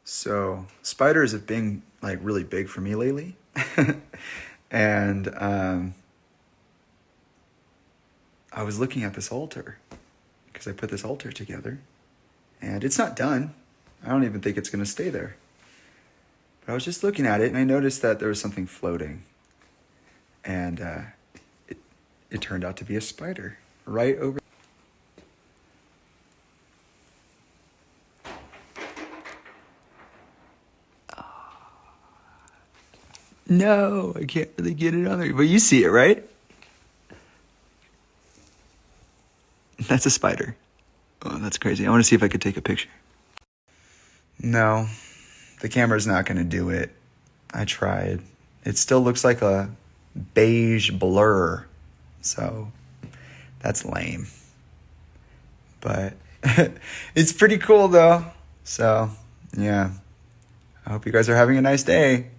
So spiders have been like really big for me lately. And I was looking at this altar because I put this altar together and it's not done. I don't even think it's going to stay there. But I was just looking at it and I noticed that there was something floating. And it turned out to be a spider right over. No, I can't really get it on there. But you see it, right? That's a spider. Oh, that's crazy. I want to see if I could take a picture. No, the camera's not going to do it. I tried. It still looks like a beige blur. So that's lame. But it's pretty cool though. So yeah, I hope you guys are having a nice day.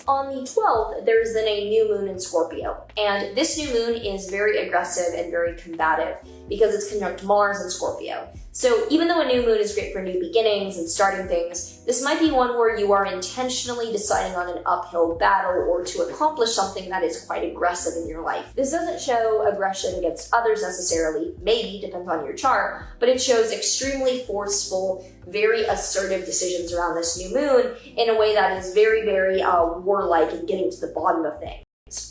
On the 12th, there's then a new moon in Scorpio, and this new moon is very aggressive and very combative because it's conjunct Mars in Scorpio. So even though a new moon is great for new beginnings and starting things, this might be one where you are intentionally deciding on an uphill battle or to accomplish something that is quite aggressive in your life. This doesn't show aggression against others necessarily, maybe, depends on your chart, but it shows extremely forceful, very assertive decisions around this new moon in a way that is very, very warlike and getting to the bottom of things.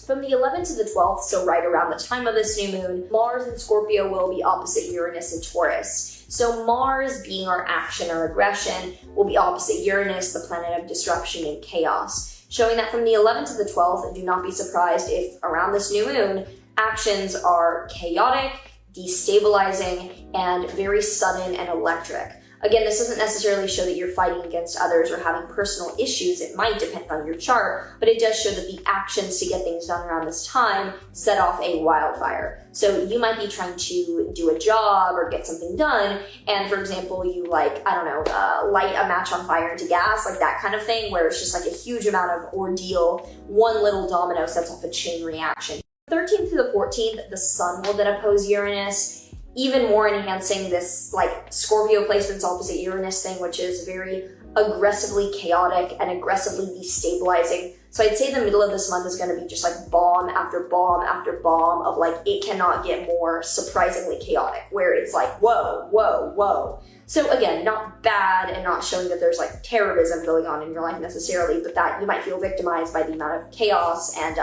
From the 11th to the 12th, so right around the time of this new moon, Mars in Scorpio will be opposite Uranus in Taurus. So Mars, being our action or aggression, will be opposite Uranus, the planet of disruption and chaos, showing that from the 11th to the 12th, do not be surprised if around this new moon, actions are chaotic, destabilizing, and very sudden and electric. Again, this doesn't necessarily show that you're fighting against others or having personal issues. It might depend on your chart, but it does show that the actions to get things done around this time set off a wildfire. So you might be trying to do a job or get something done, and for example, you light a match on fire into gas, like that kind of thing, where it's just like a huge amount of ordeal. One little domino sets off a chain reaction. 13th to the 14th, the sun will then oppose Uranus, even more enhancing this like Scorpio placements opposite Uranus thing, which is very aggressively chaotic and aggressively destabilizing. So I'd say the middle of this month is going to be just like bomb after bomb after bomb of like, it cannot get more surprisingly chaotic, where it's like, whoa, whoa, whoa. So again, not bad and not showing that there's like terrorism going on in your life necessarily, but that you might feel victimized by the amount of chaos and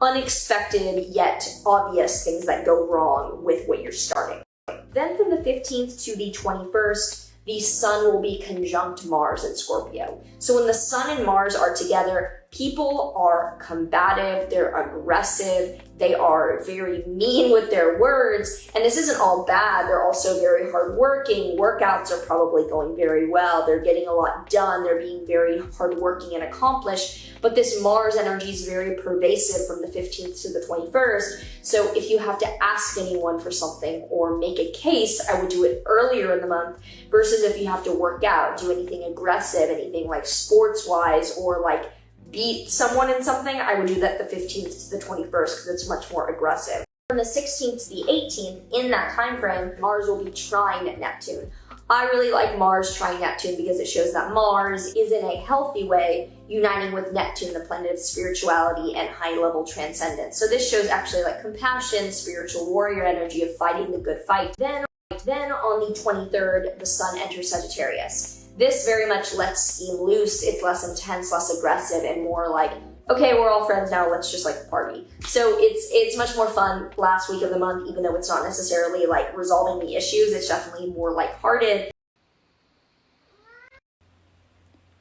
unexpected yet obvious things that go wrong with what you're starting. Then from the 15th to the 21st, the sun will be conjunct Mars in Scorpio. So when the sun and Mars are together, people are combative, they're aggressive, they are very mean with their words, and this isn't all bad. They're also very hardworking. Workouts are probably going very well. They're getting a lot done. They're being very hardworking and accomplished, but this Mars energy is very pervasive from the 15th to the 21st. So if you have to ask anyone for something or make a case, I would do it earlier in the month versus if you have to work out, do anything aggressive, anything like sports-wise or like beat someone in something, I would do that the 15th to the 21st because it's much more aggressive. From the 16th to the 18th, in that time frame, Mars will be trine Neptune. I really like Mars trine Neptune because it shows that Mars is in a healthy way uniting with Neptune, the planet of spirituality and high-level transcendence. So this shows actually like compassion, spiritual warrior energy of fighting the good fight. Then on the 23rd, the sun enters Sagittarius. This very much lets steam loose. It's less intense, less aggressive, and more like, okay, we're all friends now, let's just like party. So it's much more fun last week of the month, even though it's not necessarily like resolving the issues. It's definitely more lighthearted.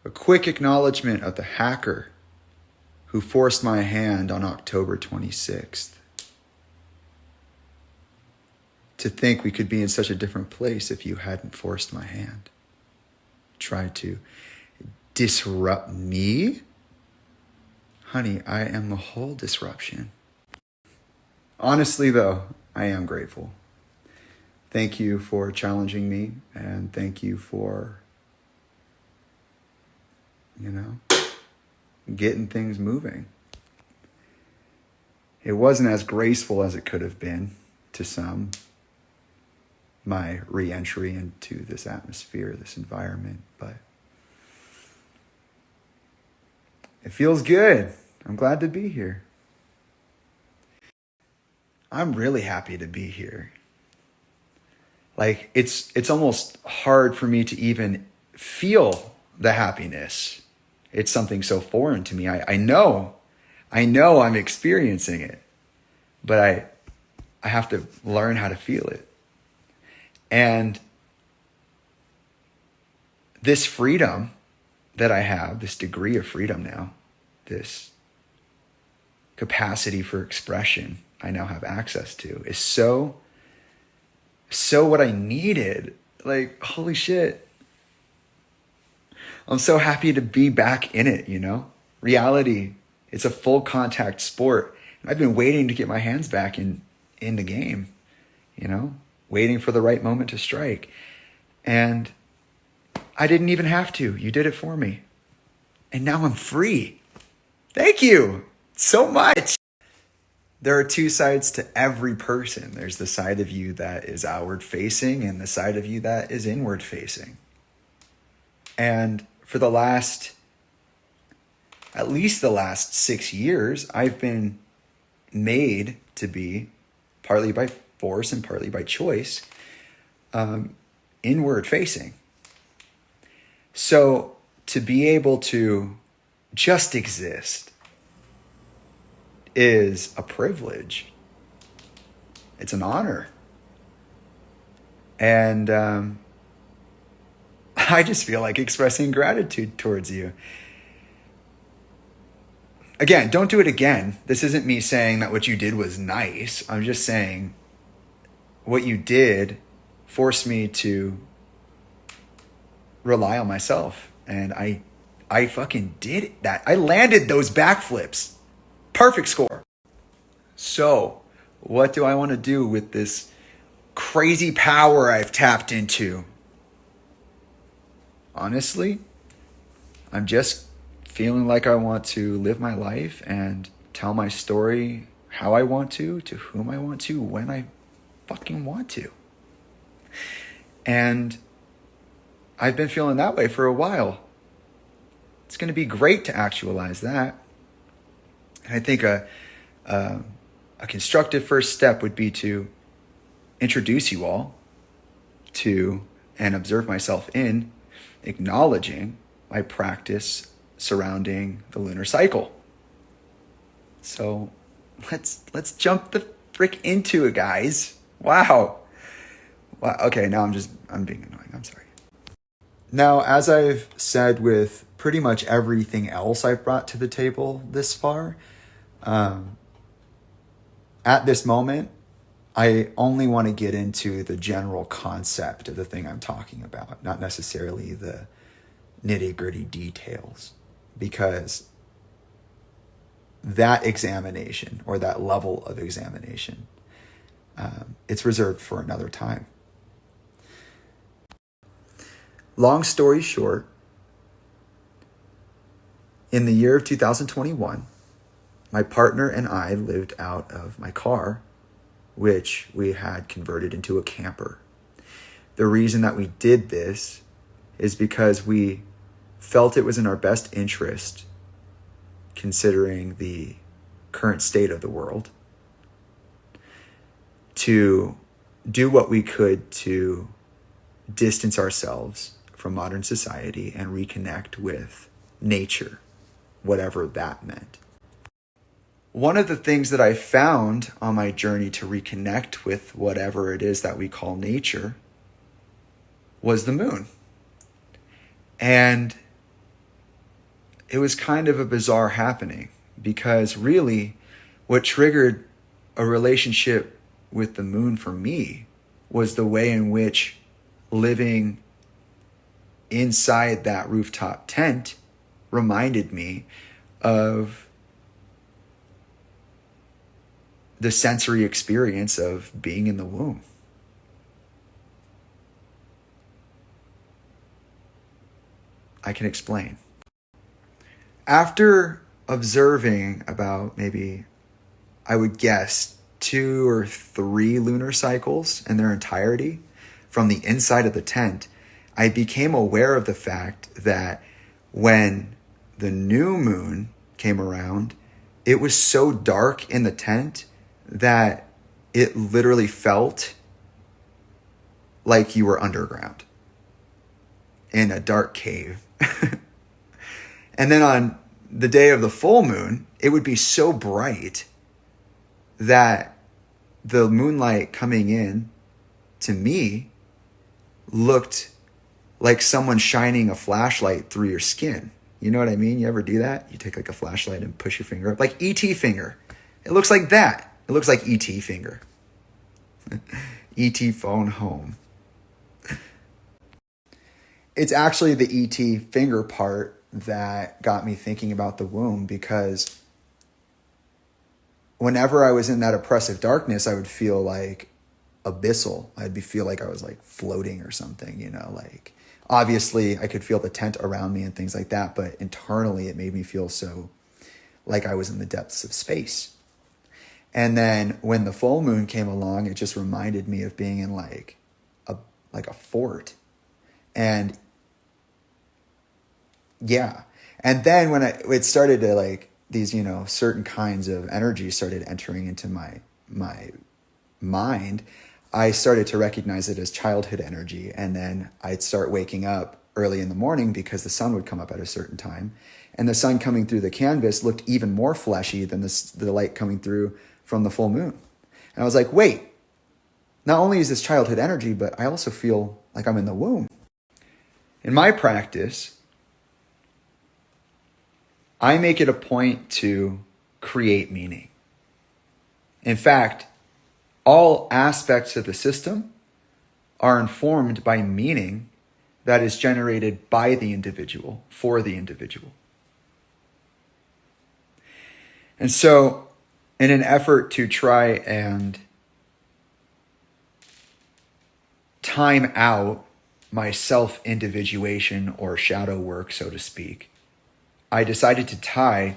A quick acknowledgement of the hacker who forced my hand on October 26th. To think we could be in such a different place if you hadn't forced my hand. Tried to disrupt me? Honey, I am the whole disruption. Honestly, though, I am grateful. Thank you for challenging me, and thank you for, getting things moving. It wasn't as graceful as it could have been to some, my re-entry into this atmosphere, this environment, but it feels good. I'm glad to be here. I'm really happy to be here. Like, it's almost hard for me to even feel the happiness. It's something so foreign to me. I know I'm experiencing it, but I have to learn how to feel it. And this freedom that I have, this degree of freedom now, this capacity for expression I now have access to, is so what I needed. Like, holy shit. I'm so happy to be back in it, Reality, it's a full contact sport. I've been waiting to get my hands back in the game, waiting for the right moment to strike. And I didn't even have to. You did it for me. And now I'm free. Thank you so much. There are two sides to every person. There's the side of you that is outward facing and the side of you that is inward facing. And for at least the last 6 years, I've been made to be, partly by force and partly by choice, inward facing. So to be able to just exist is a privilege. It's an honor. And I just feel like expressing gratitude towards you. Again, don't do it again. This isn't me saying that what you did was nice. I'm just saying what you did forced me to rely on myself. And I fucking did that. I landed those backflips. Perfect score. So, what do I want to do with this crazy power I've tapped into? Honestly, I'm just feeling like I want to live my life and tell my story how I want to whom I want to, when I fucking want to. And I've been feeling that way for a while. It's going to be great to actualize that. And I think a constructive first step would be to introduce you all to and observe myself in acknowledging my practice surrounding the lunar cycle. So let's jump the frick into it, guys. Wow. Okay, now I'm being annoying. I'm sorry. Now, as I've said with pretty much everything else I've brought to the table this far, at this moment, I only want to get into the general concept of the thing I'm talking about, not necessarily the nitty-gritty details, because that examination or that level of examination, it's reserved for another time. Long story short, in the year of 2021, my partner and I lived out of my car, which we had converted into a camper. The reason that we did this is because we felt it was in our best interest, considering the current state of the world, to do what we could to distance ourselves from modern society and reconnect with nature, whatever that meant. One of the things that I found on my journey to reconnect with whatever it is that we call nature was the moon. And it was kind of a bizarre happening, because really what triggered a relationship with the moon for me was the way in which living inside that rooftop tent reminded me of the sensory experience of being in the womb. I can explain. After observing about maybe, I would guess, 2 or 3 lunar cycles in their entirety from the inside of the tent, I became aware of the fact that when the new moon came around, it was so dark in the tent that it literally felt like you were underground in a dark cave. And then on the day of the full moon, it would be so bright that the moonlight coming in to me looked like someone shining a flashlight through your skin. You know what I mean? You ever do that? You take like a flashlight and push your finger up, like E.T. finger. It looks like that. It looks like E.T. finger. E.T. phone home. It's actually the E.T. finger part that got me thinking about the womb, because whenever I was in that oppressive darkness, I would feel like abyssal. Feel like I was like floating or something, like obviously I could feel the tent around me and things like that, but internally it made me feel so like I was in the depths of space. And then when the full moon came along, it just reminded me of being in like a fort. And yeah. And then when it started to like these, certain kinds of energy started entering into my mind, I started to recognize it as childhood energy. And then I'd start waking up early in the morning because the sun would come up at a certain time. And the sun coming through the canvas looked even more fleshy than the light coming through from the full moon. And I was like, wait, not only is this childhood energy, but I also feel like I'm in the womb. In my practice, I make it a point to create meaning. In fact, all aspects of the system are informed by meaning that is generated by the individual, for the individual. And so, in an effort to try and time out my self-individuation or shadow work, so to speak, I decided to tie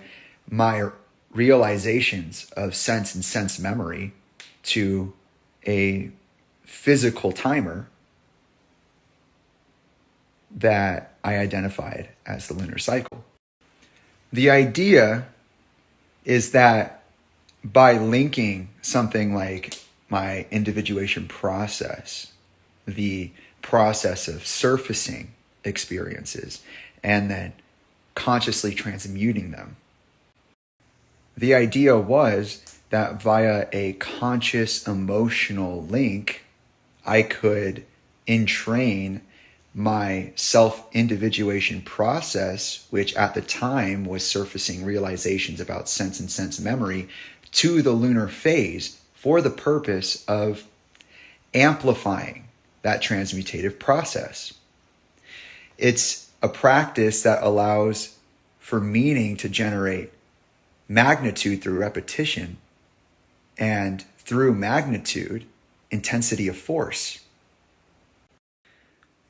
my realizations of sense and sense memory to a physical timer that I identified as the lunar cycle. The idea is that by linking something like my individuation process, the process of surfacing experiences, and then consciously transmuting them. The idea was that via a conscious emotional link, I could entrain my self-individuation process, which at the time was surfacing realizations about sense and sense memory, to the lunar phase for the purpose of amplifying that transmutative process. It's a practice that allows for meaning to generate magnitude through repetition, and through magnitude, intensity of force.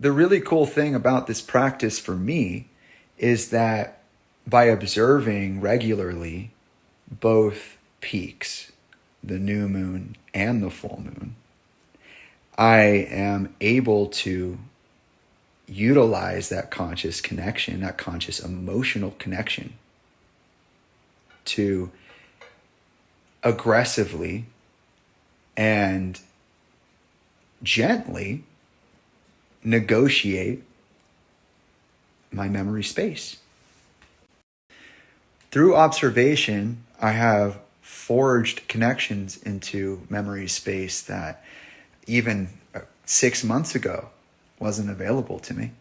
The really cool thing about this practice for me is that by observing regularly both peaks, the new moon and the full moon, I am able to utilize that conscious connection, that conscious emotional connection, to aggressively and gently negotiate my memory space. Through observation, I have forged connections into memory space that even 6 months ago wasn't available to me.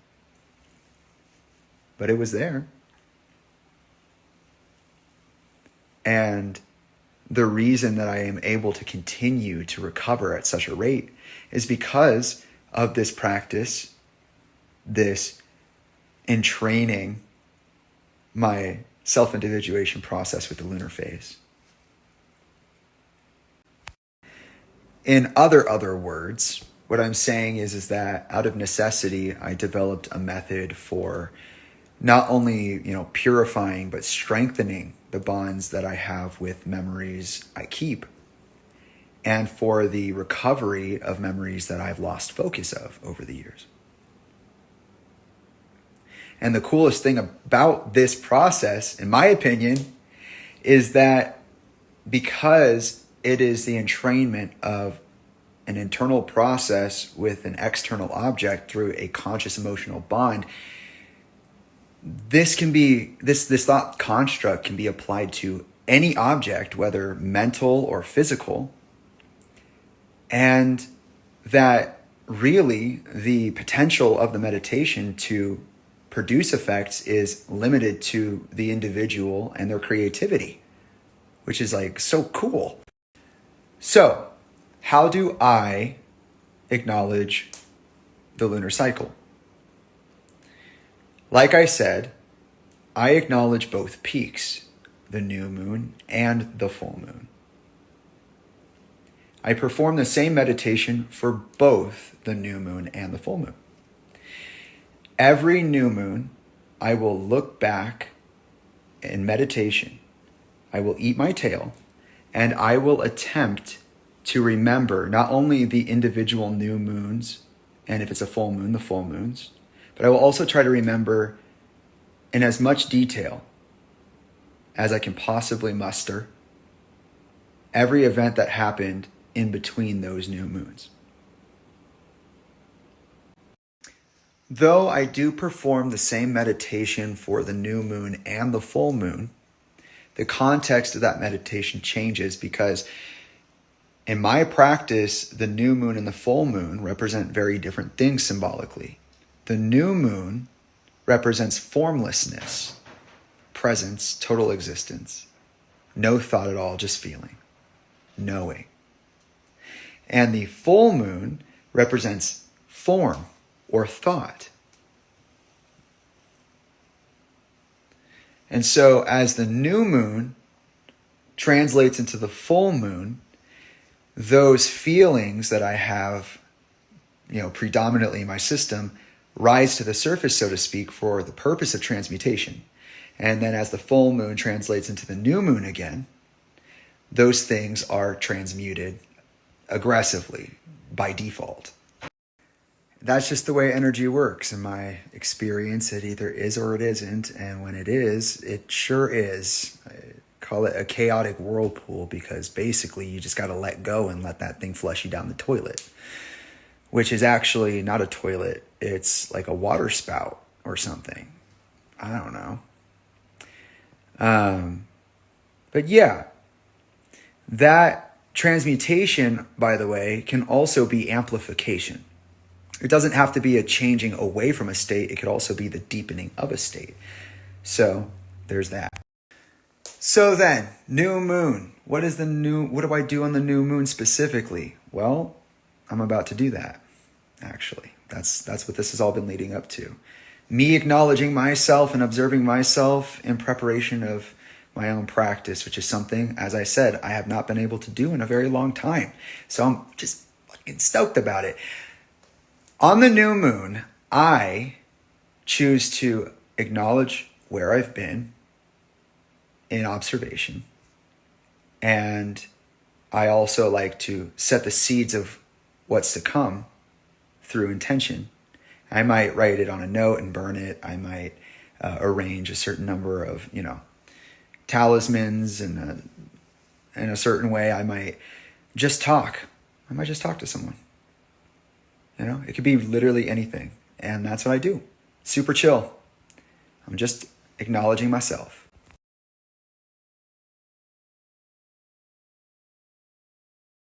But it was there. And the reason that I am able to continue to recover at such a rate is because of this practice, this entraining my self-individuation process with the lunar phase. In other words, what I'm saying is that out of necessity, I developed a method for not only, purifying, but strengthening the bonds that I have with memories I keep, and for the recovery of memories that I've lost focus of over the years. And the coolest thing about this process, in my opinion, is that because it is the entrainment of an internal process with an external object through a conscious emotional bond, this thought construct can be applied to any object, whether mental or physical, and that really the potential of the meditation to produce effects is limited to the individual and their creativity, which is so cool. So, how do I acknowledge the lunar cycle? Like I said, I acknowledge both peaks, the new moon and the full moon. I perform the same meditation for both the new moon and the full moon. Every new moon, I will look back in meditation. I will eat my tail, and I will attempt to remember not only the individual new moons, and if it's a full moon, the full moons, but I will also try to remember in as much detail as I can possibly muster every event that happened in between those new moons. Though I do perform the same meditation for the new moon and the full moon, the context of that meditation changes because in my practice, the new moon and the full moon represent very different things symbolically. The new moon represents formlessness, presence, total existence, no thought at all, just feeling, knowing. And the full moon represents form or thought. And so as the new moon translates into the full moon, those feelings that I have, predominantly in my system rise to the surface, so to speak, for the purpose of transmutation. And then as the full moon translates into the new moon again, those things are transmuted aggressively by default. That's just the way energy works. In my experience, it either is or it isn't. And when it is, it sure is. I call it a chaotic whirlpool because basically you just got to let go and let that thing flush you down the toilet, which is actually not a toilet. It's like a water spout or something. I don't know. But yeah, that transmutation, by the way, can also be amplification. It doesn't have to be a changing away from a state. It could also be the deepening of a state. So there's that. So then, new moon. What do I do on the new moon specifically? Well, I'm about to do that, actually. That's what this has all been leading up to. Me acknowledging myself and observing myself in preparation of my own practice, which is something, as I said, I have not been able to do in a very long time. So I'm just fucking stoked about it. On the new moon, I choose to acknowledge where I've been in observation. And I also like to set the seeds of what's to come through intention. I might write it on a note and burn it. I might arrange a certain number of, talismans in a certain way. I might just talk. I might just talk to someone. It could be literally anything. And that's what I do. Super chill. I'm just acknowledging myself.